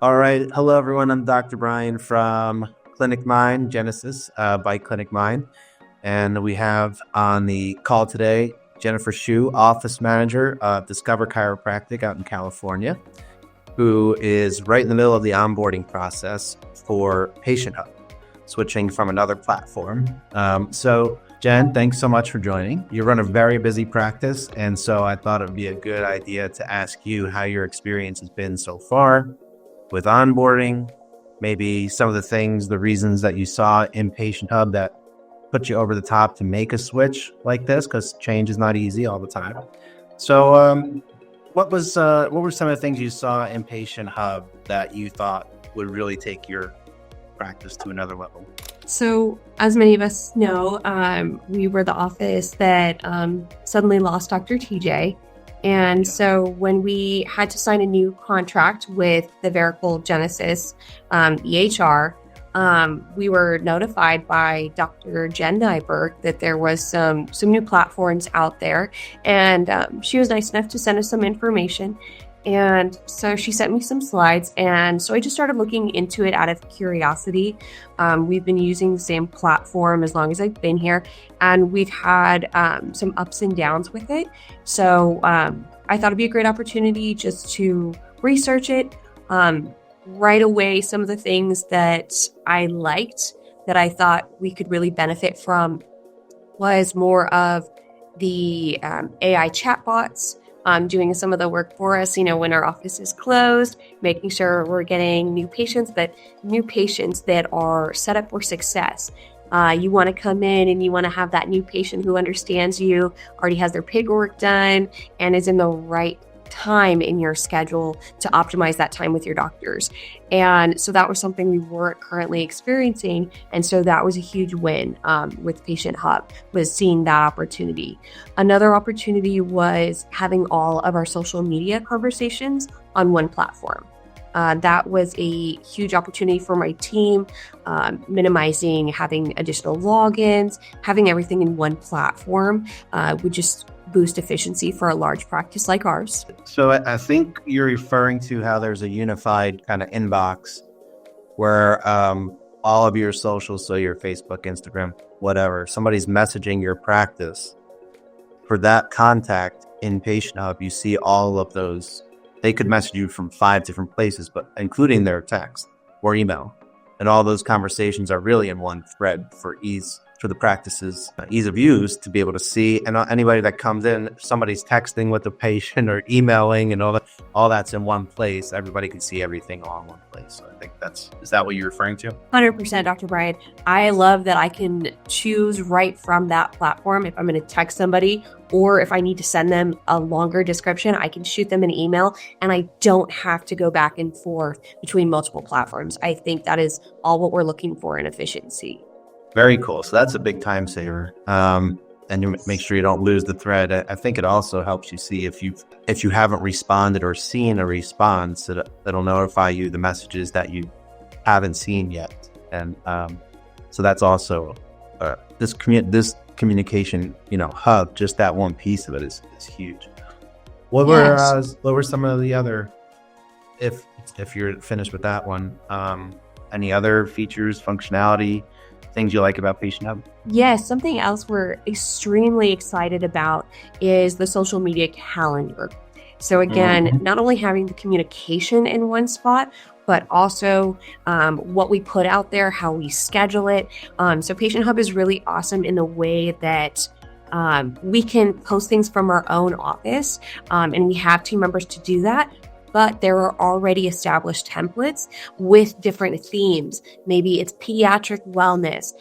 All right. Hello, everyone. I'm Dr. Brian from ClinicMind, Genesis by ClinicMind. And we have on the call today, Jenn Shue, Office Manager of Discover Chiropractic out in California, who is right in the middle of the onboarding process for PatientHub, switching from another platform. So Jenn, thanks so much for joining. You run a very busy practice, and so I thought it would be a good idea to ask you how your experience has been so far with onboarding, maybe some of the things, the reasons that you saw in PatientHub that put you over the top to make a switch like this, because change is not easy all the time. So what were some of the things you saw in PatientHub that you thought would really take your practice to another level? So as many of us know, we were the office that suddenly lost Dr. TJ. And so when we had to sign a new contract with the Verical Genesis EHR, we were notified by Dr. Jenn Nyberg that there was some new platforms out there. And she was nice enough to send us some information. And so she sent me some slides. And so I just started looking into it out of curiosity. We've been using the same platform as long as I've been here, and we've had some ups and downs with it. So I thought it'd be a great opportunity just to research it. Right away, some of the things that I liked that I thought we could really benefit from was more of the AI chatbots. Doing some of the work for us, when our office is closed, making sure we're getting new patients that are set up for success. You want to come in and you want to have that new patient who understands you, already has their paperwork done, and is in the right time in your schedule to optimize that time with your doctors. And so that was something we weren't currently experiencing. And so that was a huge win with PatientHub, was seeing that opportunity. Another opportunity was having all of our social media conversations on one platform. That was a huge opportunity for my team, minimizing having additional logins, having everything in one platform would just boost efficiency for a large practice like ours. So I think you're referring to how there's a unified kind of inbox where all of your socials, so your Facebook, Instagram, whatever, somebody's messaging your practice. For that contact in PatientHub, you see all of those. They could message you from 5 different places, but including their text or email. And all those conversations are really in one thread for the practice's ease of use to be able to see. And anybody that comes in, if somebody's texting with the patient or emailing and all that's in one place. Everybody can see everything all in one place. So I think is that what you're referring to? 100%, Dr. Brian. I love that I can choose right from that platform. If I'm going to text somebody, or if I need to send them a longer description, I can shoot them an email and I don't have to go back and forth between multiple platforms. I think that is all what we're looking for in efficiency. Very cool. So that's a big time saver. And you make sure you don't lose the thread. I think it also helps you see if you haven't responded or seen a response, that'll notify you the messages that you haven't seen yet. And so that's also this communication, hub. Just that one piece of it is huge. What were some of the other? If you're finished with that one, any other features, functionality, things you like about PatientHub? Yes, something else we're extremely excited about is the social media calendar. So again, not only having the communication in one spot, but also what we put out there, how we schedule it. So PatientHub is really awesome in the way that we can post things from our own office, and we have team members to do that. But there are already established templates with different themes. Maybe it's pediatric wellness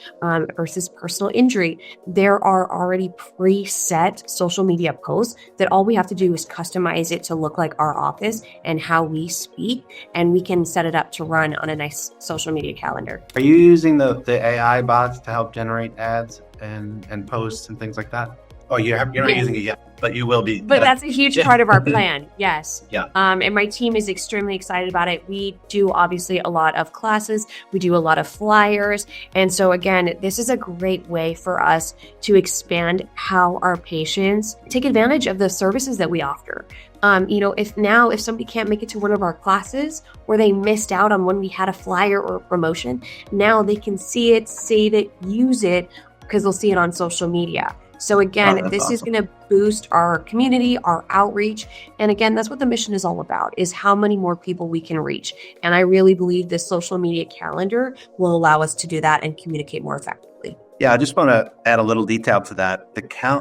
versus personal injury. There are already preset social media posts that all we have to do is customize it to look like our office and how we speak, and we can set it up to run on a nice social media calendar. Are you using the AI bots to help generate ads and posts and things like that? Oh, you're not using it yet, but you will be. But that's a huge part of our plan. Yes. Yeah. And my team is extremely excited about it. We do obviously a lot of classes. We do a lot of flyers. And so again, this is a great way for us to expand how our patients take advantage of the services that we offer. If somebody can't make it to one of our classes or they missed out on when we had a flyer or a promotion, now they can see it, save it, use it, because they'll see it on social media. So again, this is going to boost our community, our outreach. And again, that's what the mission is all about, is how many more people we can reach. And I really believe this social media calendar will allow us to do that and communicate more effectively. Yeah, I just want to add a little detail to that.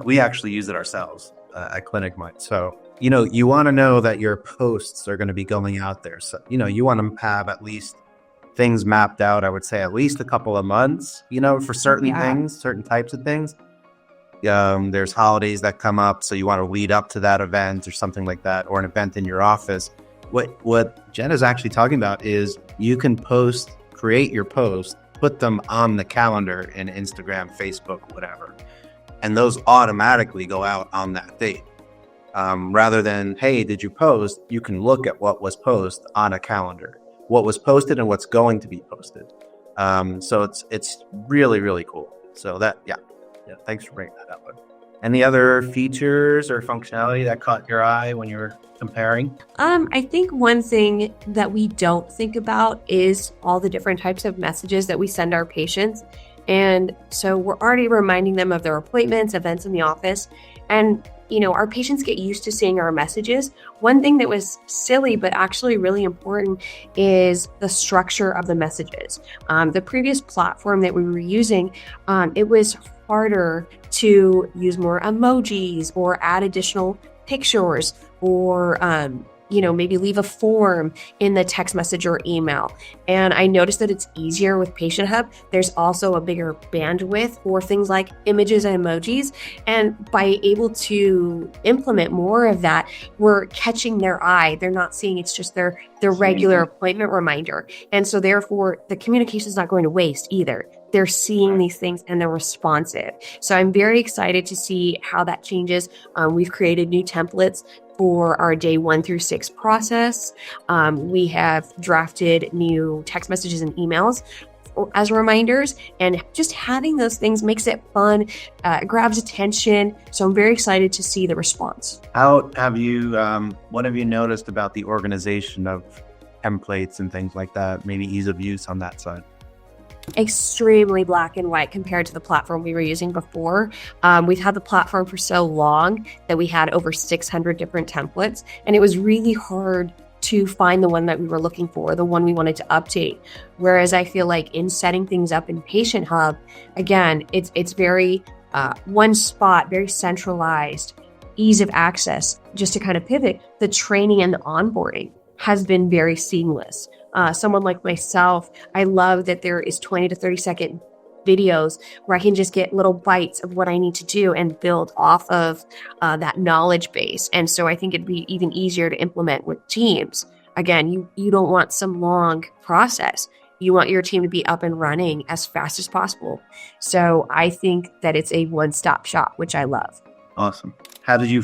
We actually use it ourselves at ClinicMind. So, you want to know that your posts are going to be going out there. So, you want to have at least things mapped out, I would say at least a couple of months, for certain things, certain types of things. There's holidays that come up, so you want to lead up to that event or something like that, or an event in your office. What Jenn is actually talking about is you can create your post, put them on the calendar in Instagram, Facebook, whatever, and those automatically go out on that date. Rather than, hey, did you post? You can look at what was posted on a calendar, what was posted and what's going to be posted. So it's really, really cool. So yeah, thanks for bringing that up. Any other features or functionality that caught your eye when you were comparing? I think one thing that we don't think about is all the different types of messages that we send our patients. And so we're already reminding them of their appointments, events in the office. And our patients get used to seeing our messages. One thing that was silly, but actually really important, is the structure of the messages. The previous platform that we were using, it was harder to use more emojis or add additional pictures or, maybe leave a form in the text message or email. And I noticed that it's easier with PatientHub. There's also a bigger bandwidth for things like images and emojis. And by able to implement more of that, we're catching their eye. They're not seeing it's just their regular appointment reminder. And so therefore, the communication is not going to waste either. They're seeing these things and they're responsive. So I'm very excited to see how that changes. We've created new templates for our day 1 through 6 process. We have drafted new text messages and emails as reminders, and just having those things makes it fun, grabs attention. So I'm very excited to see the response. What have you noticed about the organization of templates and things like that? Maybe ease of use on that side? Extremely black and white compared to the platform we were using before. We've had the platform for so long that we had over 600 different templates, and it was really hard to find the one that we were looking for, the one we wanted to update. Whereas I feel like in setting things up in PatientHub, again, it's very one spot, very centralized, ease of access. Just to kind of pivot, the training and the onboarding has been very seamless. Someone like myself, I love that there is 20 to 30 second videos where I can just get little bites of what I need to do and build off of that knowledge base. And so I think it'd be even easier to implement with teams. Again, you don't want some long process. You want your team to be up and running as fast as possible. So I think that it's a one-stop shop, which I love. Awesome. How did you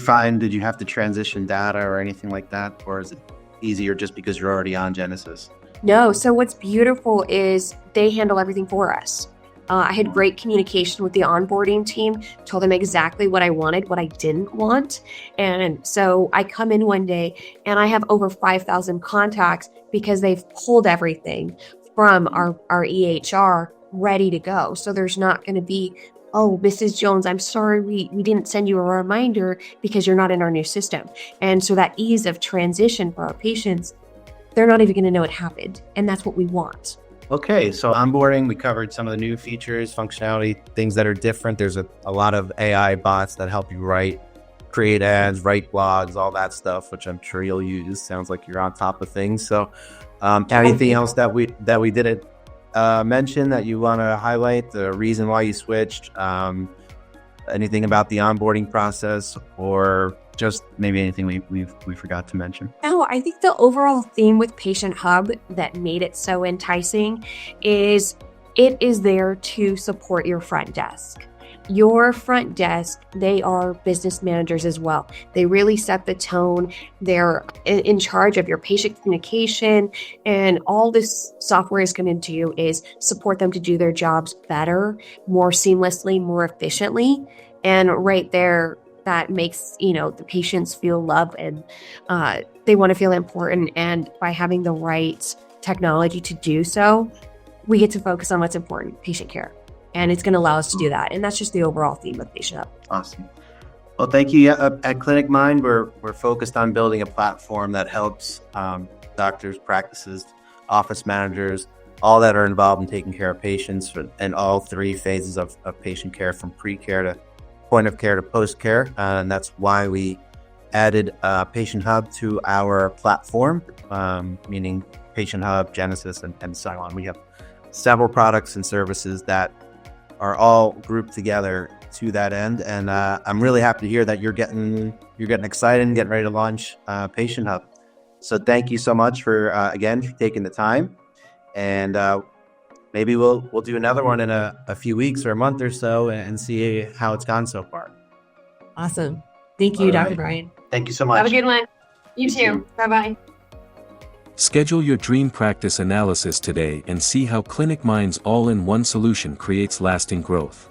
have to transition data or anything like that? Or is it easier just because you're already on Genesis? No. So what's beautiful is they handle everything for us. I had great communication with the onboarding team, told them exactly what I wanted, what I didn't want. And so I come in one day and I have over 5,000 contacts because they've pulled everything from our EHR ready to go. So there's not going to be, oh, Mrs. Jones, I'm sorry, we didn't send you a reminder because you're not in our new system. And so that ease of transition for our patients, they're not even going to know it happened. And that's what we want. Okay, so onboarding, we covered some of the new features, functionality, things that are different. There's a lot of AI bots that help you create ads, write blogs, all that stuff, which I'm sure you'll use. Sounds like you're on top of things. So anything else that we didn't mention that you want to highlight, the reason why you switched, anything about the onboarding process, or just maybe anything we forgot to mention? No, I think the overall theme with PatientHub that made it so enticing is it is there to support your front desk. your front desk, they are business managers as well. They really set the tone. They're in charge of your patient communication, and all this software is going to do is support them to do their jobs better, more seamlessly, more efficiently. And right there, that makes, the patients feel loved, and they want to feel important. And by having the right technology to do so, we get to focus on what's important, patient care. And it's going to allow us to do that. And that's just the overall theme of PatientHub. Awesome. Well, thank you. At ClinicMind, we're focused on building a platform that helps doctors, practices, office managers, all that are involved in taking care of patients in all three phases of patient care, from pre-care to point of care to post-care. And that's why we added PatientHub to our platform, meaning PatientHub, Genesis, and so on. We have several products and services that are all grouped together to that end, and I'm really happy to hear that you're getting excited and getting ready to launch PatientHub. So thank you so much for taking the time, and maybe we'll do another one in a few weeks or a month or so and see how it's gone so far. Awesome. Thank you, Dr. Brian. Thank you so much. Have a good one. You too. Bye-bye. Schedule your dream practice analysis today and see how ClinicMind's all-in-one solution creates lasting growth.